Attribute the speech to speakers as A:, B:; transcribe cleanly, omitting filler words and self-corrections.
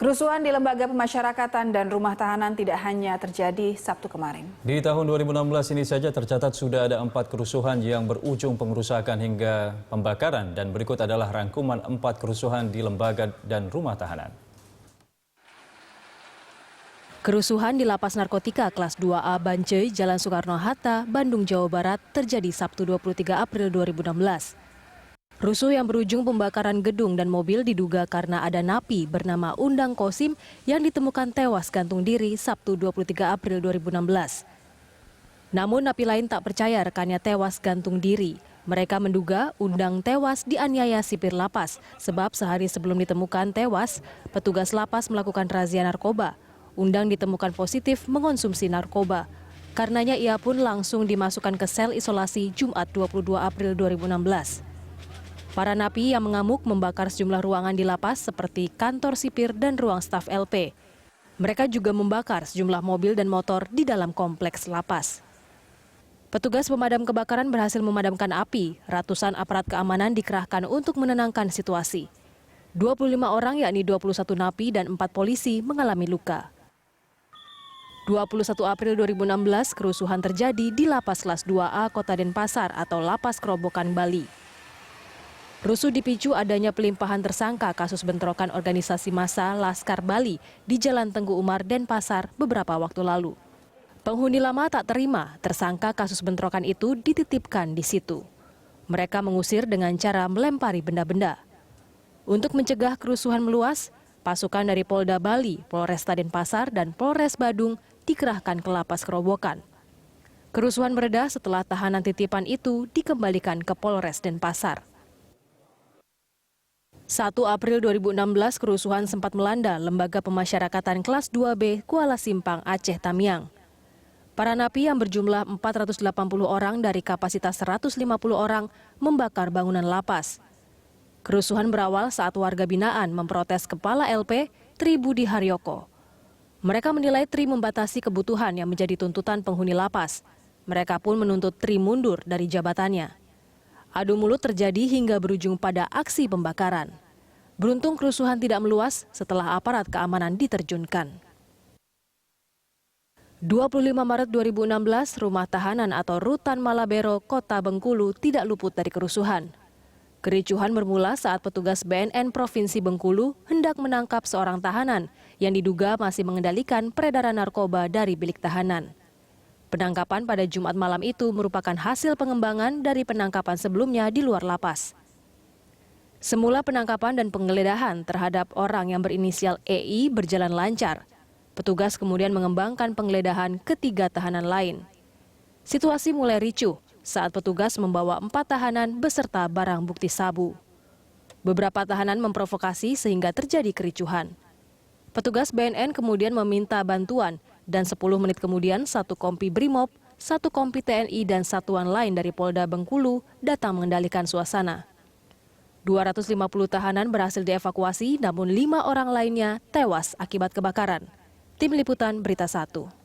A: Kerusuhan di lembaga pemasyarakatan dan rumah tahanan tidak hanya terjadi Sabtu kemarin.
B: Di tahun 2016 ini saja tercatat sudah ada 4 kerusuhan yang berujung pengerusakan hingga pembakaran, dan berikut adalah rangkuman 4 kerusuhan di lembaga dan rumah tahanan.
C: Kerusuhan di Lapas Narkotika kelas 2A Bancai, Jalan Soekarno-Hatta, Bandung, Jawa Barat terjadi Sabtu 23 April 2016. Rusuh yang berujung pembakaran gedung dan mobil diduga karena ada napi bernama Undang Kosim yang ditemukan tewas gantung diri Sabtu 23 April 2016. Namun napi lain tak percaya rekannya tewas gantung diri. Mereka menduga Undang tewas dianiaya sipir lapas sebab sehari sebelum ditemukan tewas, petugas lapas melakukan razia narkoba. Undang ditemukan positif mengonsumsi narkoba. Karenanya ia pun langsung dimasukkan ke sel isolasi Jumat 22 April 2016. Para napi yang mengamuk membakar sejumlah ruangan di lapas seperti kantor sipir dan ruang staf LP. Mereka juga membakar sejumlah mobil dan motor di dalam kompleks lapas. Petugas pemadam kebakaran berhasil memadamkan api. Ratusan aparat keamanan dikerahkan untuk menenangkan situasi. 25 orang yakni 21 napi dan 4 polisi mengalami luka. 21 April 2016 kerusuhan terjadi di Lapas Kelas 2A Kota Denpasar atau Lapas Kerobokan, Bali. Rusuh dipicu adanya pelimpahan tersangka kasus bentrokan organisasi massa Laskar Bali di Jalan Tengku Umar, Denpasar beberapa waktu lalu. Penghuni lama tak terima tersangka kasus bentrokan itu dititipkan di situ. Mereka mengusir dengan cara melempari benda-benda. Untuk mencegah kerusuhan meluas, pasukan dari Polda Bali, Polresta Denpasar, dan Polres Badung dikerahkan ke Lapas Kerobokan. Kerusuhan mereda setelah tahanan titipan itu dikembalikan ke Polres Denpasar. 1 April 2016 kerusuhan sempat melanda Lembaga Pemasyarakatan Kelas 2B Kuala Simpang, Aceh Tamiang. Para napi yang berjumlah 480 orang dari kapasitas 150 orang membakar bangunan lapas. Kerusuhan berawal saat warga binaan memprotes Kepala LP Tri Budi Haryoko. Mereka menilai Tri membatasi kebutuhan yang menjadi tuntutan penghuni lapas. Mereka pun menuntut Tri mundur dari jabatannya. Adu mulut terjadi hingga berujung pada aksi pembakaran. Beruntung kerusuhan tidak meluas setelah aparat keamanan diterjunkan. 25 Maret 2016, Rumah Tahanan atau Rutan Malabero, Kota Bengkulu tidak luput dari kerusuhan. Kericuhan bermula saat petugas BNN Provinsi Bengkulu hendak menangkap seorang tahanan yang diduga masih mengendalikan peredaran narkoba dari bilik tahanan. Penangkapan pada Jumat malam itu merupakan hasil pengembangan dari penangkapan sebelumnya di luar lapas. Semula penangkapan dan penggeledahan terhadap orang yang berinisial EI berjalan lancar. Petugas kemudian mengembangkan penggeledahan ke 3 tahanan lain. Situasi mulai ricuh saat petugas membawa 4 tahanan beserta barang bukti sabu. Beberapa tahanan memprovokasi sehingga terjadi kericuhan. Petugas BNN kemudian meminta bantuan dan 10 menit kemudian 1 kompi Brimob, 1 kompi TNI dan satuan lain dari Polda Bengkulu datang mengendalikan suasana. 250 tahanan berhasil dievakuasi namun 5 orang lainnya tewas akibat kebakaran. Tim Liputan Berita 1.